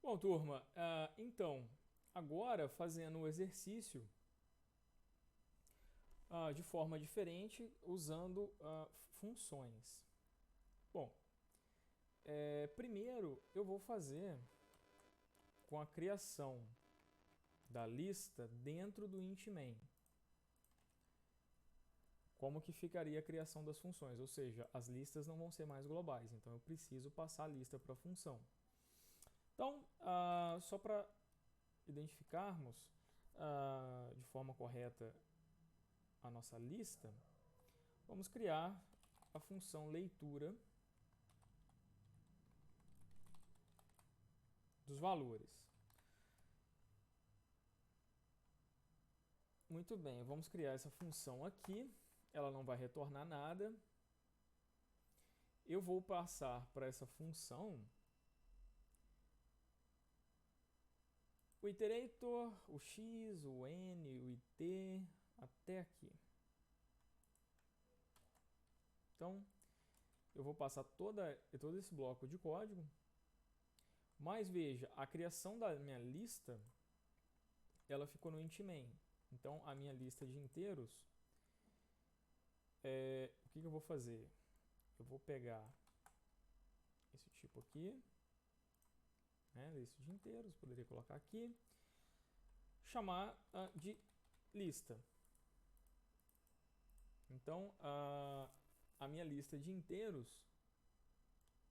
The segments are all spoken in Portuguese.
Bom, turma, então, agora fazendo o exercício de forma diferente, usando funções. Bom, primeiro eu vou fazer com a criação da lista dentro do int main. Como que ficaria a criação das funções? Ou seja, as listas não vão ser mais globais, então eu preciso passar a lista para a função. Então, só para identificarmos de forma correta a nossa lista, vamos criar a função leitura dos valores. Muito bem, vamos criar essa função aqui. Ela não vai retornar nada. Eu vou passar para essa função o iterator, o x, o n, o it, até aqui. Então, eu vou passar todo esse bloco de código. Mas veja, a criação da minha lista, ela ficou no int main. Então, a minha lista de inteiros, o que eu vou fazer? Eu vou pegar esse tipo aqui, né, lista de inteiros, poderia colocar aqui, chamar de lista. Então, a minha lista de inteiros,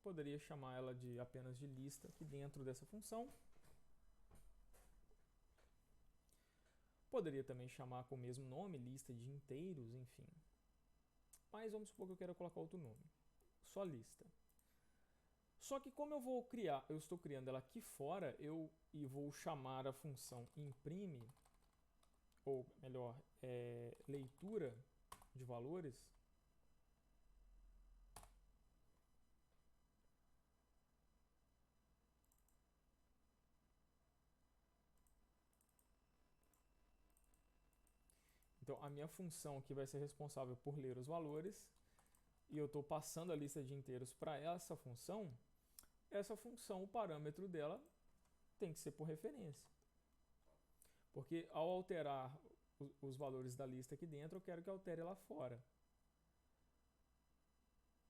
poderia chamar ela de apenas de lista aqui dentro dessa função. Poderia também chamar com o mesmo nome, lista de inteiros, enfim. Mas vamos supor que eu quero colocar outro nome, só lista. Só que como eu estou criando ela aqui fora, e vou chamar a função imprime, ou melhor, leitura de valores. Então a minha função aqui vai ser responsável por ler os valores, e eu estou passando a lista de inteiros para essa função. Essa função, o parâmetro dela tem que ser por referência. Porque ao alterar os valores da lista aqui dentro, eu quero que altere lá fora.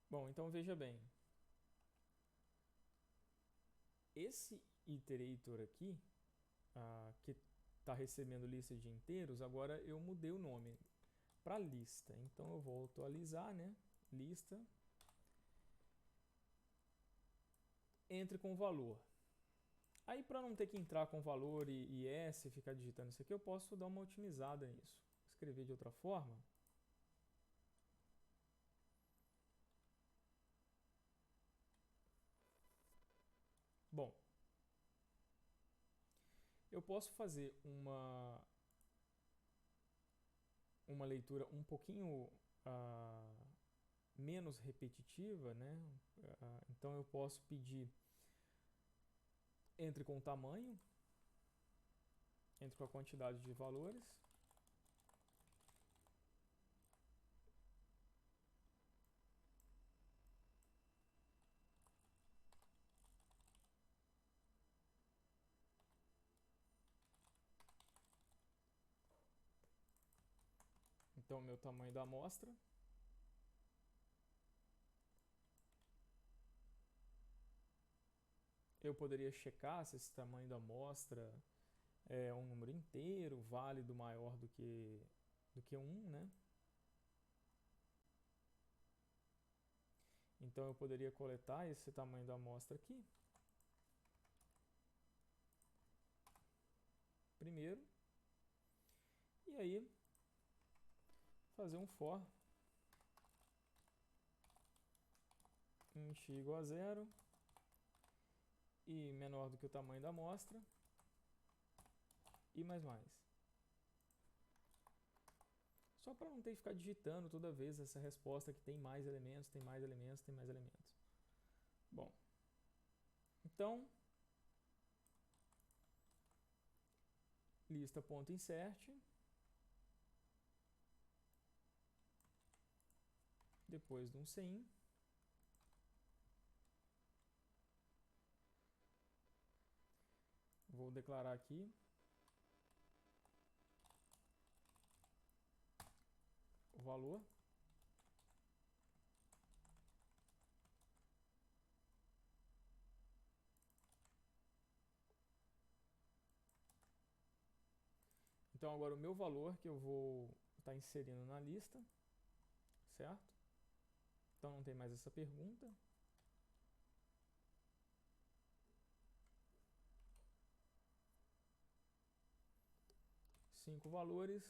Bom, então veja bem. Esse iterator aqui, que está recebendo lista de inteiros, agora eu mudei o nome para lista. Então eu vou atualizar, né? Lista. Entre com valor. Aí, para não ter que entrar com valor e S, ficar digitando isso aqui, eu posso dar uma otimizada nisso. Escrever de outra forma. Bom, eu posso fazer uma leitura um pouquinho menos repetitiva, né? Então eu posso pedir entre com o tamanho, entre com a quantidade de valores. Então, meu tamanho da amostra. Eu poderia checar se esse tamanho da amostra é um número inteiro, válido, maior do que 1, né? Então eu poderia coletar esse tamanho da amostra aqui. Primeiro. E aí fazer um for int igual a 0 e menor do que o tamanho da amostra e mais. Só para não ter que ficar digitando toda vez essa resposta que tem mais elementos, tem mais elementos, tem mais elementos. Bom, então lista.insert, depois de um sem, vou declarar aqui o valor. Então agora o meu valor que eu vou estar inserindo na lista, certo? Então não tem mais essa pergunta. Cinco valores,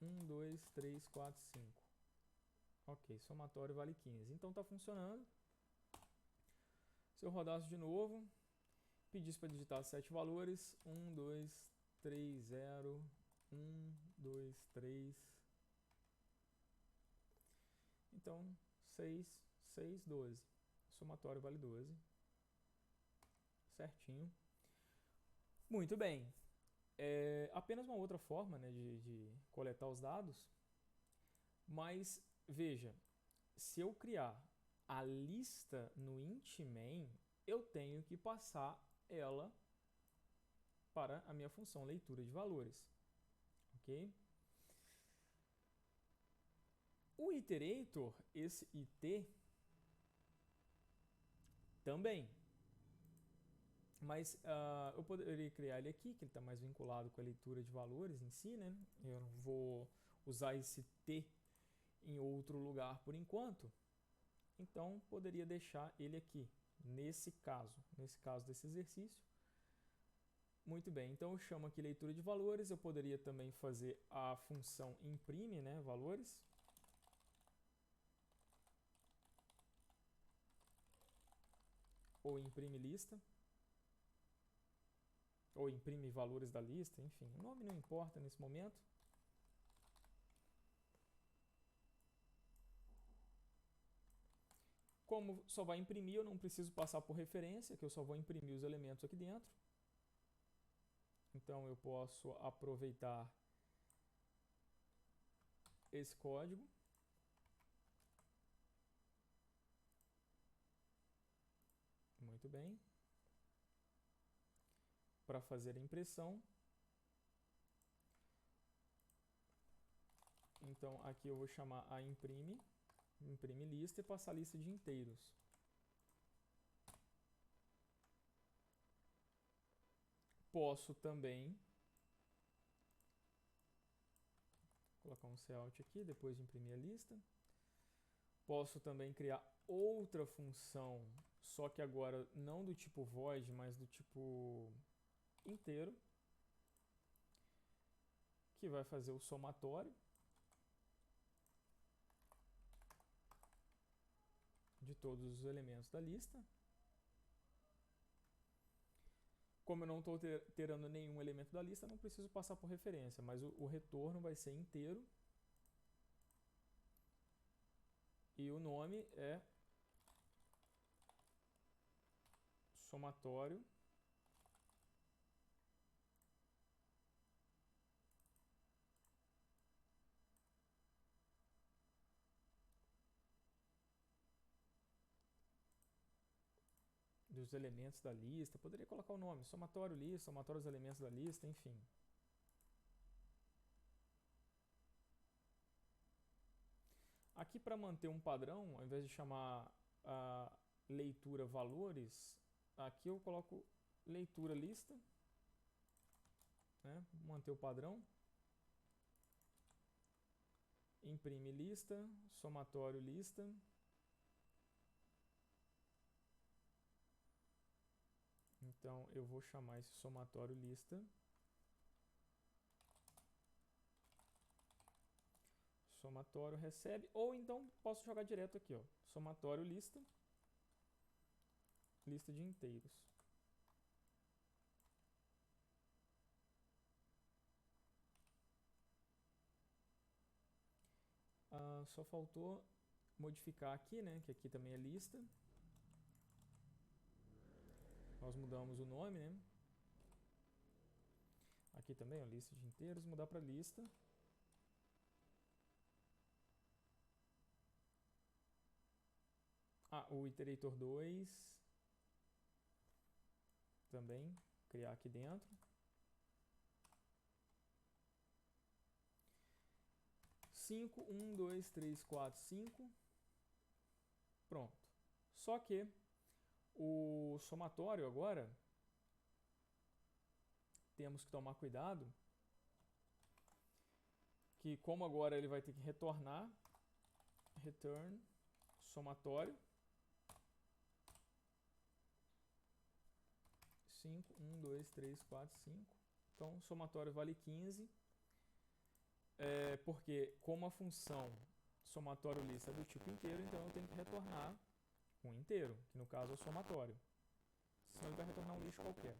1, 2, 3, 4, 5. Ok, somatório vale 15. Então está funcionando. Se eu rodasse de novo, pedisse para digitar 7 valores, 1, 2, 3, 0, 1, 2, 3. Então, 6, 6, 12. Somatório vale 12. Certinho. Muito bem. Apenas uma outra forma, né, de coletar os dados. Mas, veja, se eu criar a lista no int main, eu tenho que passar ela para a minha função leitura de valores. Ok? O iterator, esse it, também. Mas eu poderia criar ele aqui, que ele está mais vinculado com a leitura de valores em si, né? Eu não vou usar esse t em outro lugar por enquanto. Então, poderia deixar ele aqui, nesse caso desse exercício. Muito bem, então eu chamo aqui leitura de valores. Eu poderia também fazer a função imprime, né, valores. Ou imprime lista. Ou imprime valores da lista, enfim. O nome não importa nesse momento. Como só vai imprimir, eu não preciso passar por referência, que eu só vou imprimir os elementos aqui dentro. Então eu posso aproveitar esse código. Muito bem. Para fazer a impressão. Então aqui eu vou chamar a imprime lista e passar a lista de inteiros. Posso também colocar um cout aqui depois de imprimir a lista. Posso também criar outra função, só que agora não do tipo void, mas do tipo inteiro, que vai fazer o somatório de todos os elementos da lista. Como eu não estou terando nenhum elemento da lista, não preciso passar por referência, mas o retorno vai ser inteiro. E o nome é somatório dos elementos da lista. Poderia colocar o nome, somatório lista, somatório dos elementos da lista, enfim. Aqui, para manter um padrão, ao invés de chamar a leitura valores, aqui eu coloco leitura lista, né? Manter o padrão. Imprime lista, somatório lista. Então eu vou chamar esse somatório lista. Somatório recebe, ou então posso jogar direto aqui, ó, somatório lista, lista de inteiros. Só faltou modificar aqui, né, que aqui também é lista. Nós mudamos o nome, né? Aqui também, ó, lista de inteiros, mudar para lista. O iterator 2 também criar aqui dentro. 5, 1, 2, 3, 4, 5. Pronto. Só que o somatório agora, temos que tomar cuidado, que como agora ele vai ter que retornar, return, somatório, 5, 1, 2, 3, 4, 5. Então, o somatório vale 15, porque como a função somatório lista é do tipo inteiro, então eu tenho que retornar um inteiro, que no caso é o somatório. Senão ele vai retornar um lixo qualquer.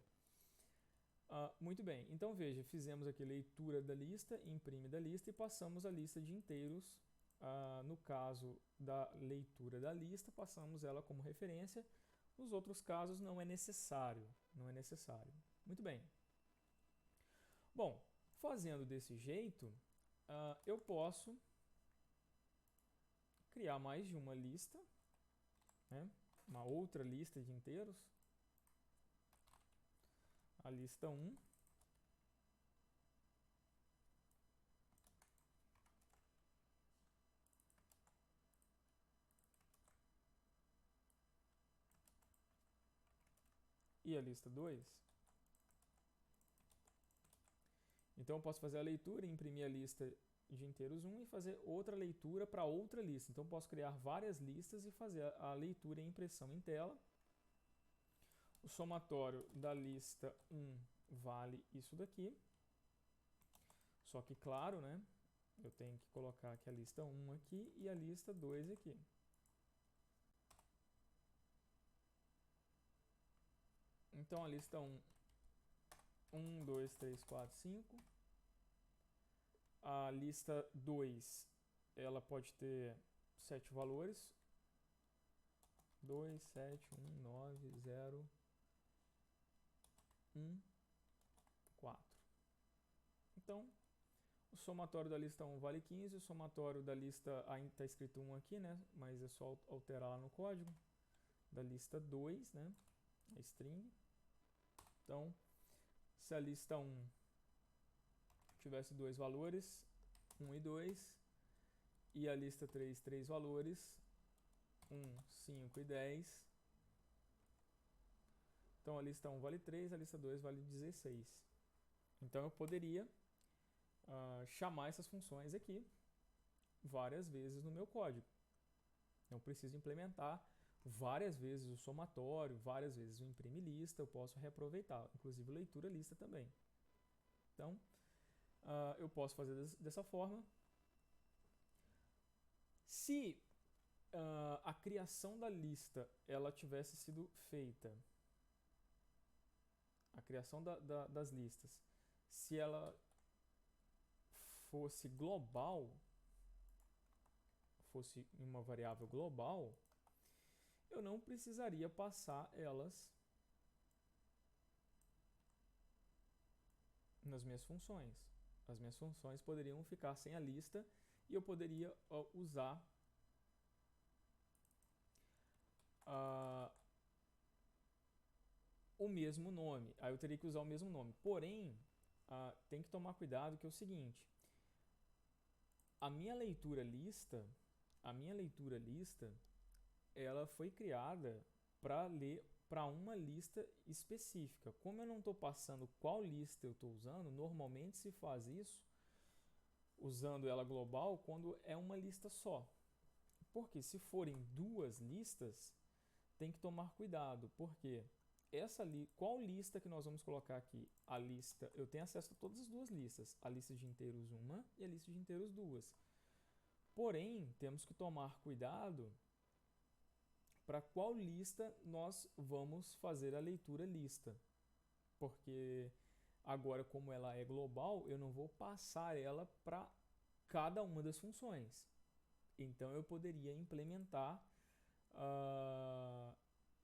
Muito bem, então veja, fizemos aqui leitura da lista, imprime da lista e passamos a lista de inteiros. No caso da leitura da lista, passamos ela como referência. Nos outros casos não é necessário, Muito bem. Bom, fazendo desse jeito, eu posso criar mais de uma lista, né? Uma outra lista de inteiros. A lista 1. E a lista 2. Então eu posso fazer a leitura, imprimir a lista de inteiros 1 e fazer outra leitura para outra lista. Então eu posso criar várias listas e fazer a leitura e impressão em tela. O somatório da lista 1 vale isso daqui. Só que, claro, né, eu tenho que colocar aqui a lista 1 aqui e a lista 2 aqui. Então a lista 1, 1, 2, 3, 4, 5. A lista 2, ela pode ter 7 valores. 2, 7, 1, 9, 0, 1, 4. Então, o somatório da lista 1 vale 15, o somatório da lista, ainda está escrito 1 aqui, né? Mas é só alterar lá no código. Da lista 2, né? A string. Então, se a lista 1 tivesse 2 valores, 1 e 2, e a lista 3, 3 valores, 1, 5 e 10. Então a lista 1 vale 3, a lista 2 vale 16. Então eu poderia chamar essas funções aqui várias vezes no meu código. Não preciso implementar várias vezes o somatório, várias vezes o imprime lista, eu posso reaproveitar, inclusive leitura lista também. Então, eu posso fazer dessa forma. Se a criação da lista ela tivesse sido feita, a criação das listas, se ela fosse global, fosse uma variável global, eu não precisaria passar elas nas minhas funções. As minhas funções poderiam ficar sem a lista e eu poderia usar o mesmo nome. Aí eu teria que usar o mesmo nome. Porém, tem que tomar cuidado que é o seguinte. A minha leitura lista, ela foi criada para ler para uma lista específica. Como eu não estou passando qual lista eu estou usando, normalmente se faz isso usando ela global quando é uma lista só. Porque se forem duas listas, tem que tomar cuidado, porque qual lista que nós vamos colocar aqui? A lista, eu tenho acesso a todas as duas listas, a lista de inteiros 1 e a lista de inteiros 2. Porém, temos que tomar cuidado para qual lista nós vamos fazer a leitura lista. Porque agora, como ela é global, eu não vou passar ela para cada uma das funções. Então, eu poderia implementar,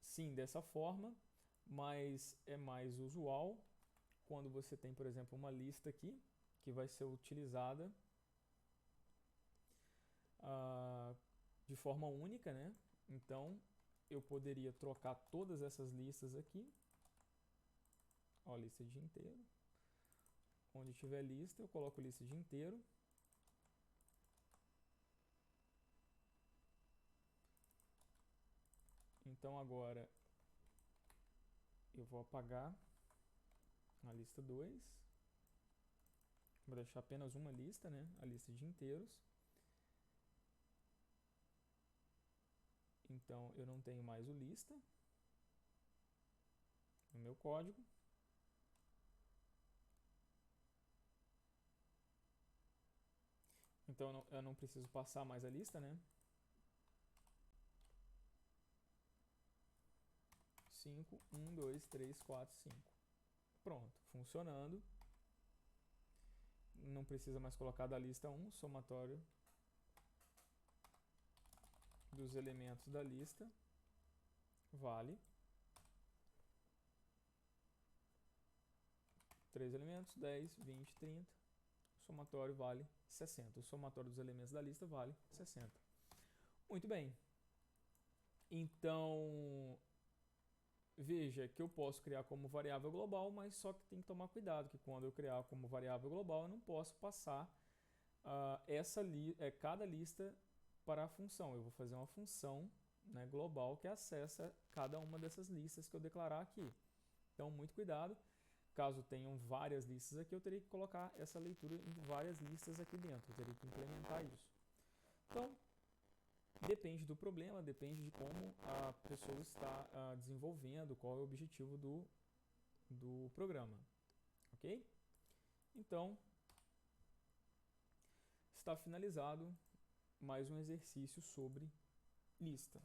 sim, dessa forma, mas é mais usual quando você tem, por exemplo, uma lista aqui que vai ser utilizada de forma única, né? Então, eu poderia trocar todas essas listas aqui. ó, lista de inteiro. Onde tiver lista, eu coloco lista de inteiro. Então agora eu vou apagar a lista 2. Vou deixar apenas uma lista, né? A lista de inteiros. Então eu não tenho mais o lista no meu código. Então eu não preciso passar mais a lista, né? 5, 1, 2, 3, 4, 5. Pronto, funcionando. Não precisa mais colocar da lista 1, somatório dos elementos da lista vale 3 elementos, 10, 20, 30. O somatório vale 60. O somatório dos elementos da lista vale 60. Muito bem. Então, veja que eu posso criar como variável global, mas só que tem que tomar cuidado, que quando eu criar como variável global, eu não posso passar cada lista para a função. Eu vou fazer uma função, né, global que acessa cada uma dessas listas que eu declarar aqui. Então, muito cuidado. Caso tenham várias listas aqui, eu teria que colocar essa leitura em várias listas aqui dentro. Eu teria que implementar isso. Então, depende do problema, depende de como a pessoa está desenvolvendo, qual é o objetivo do programa. Ok? Então, está finalizado mais um exercício sobre lista.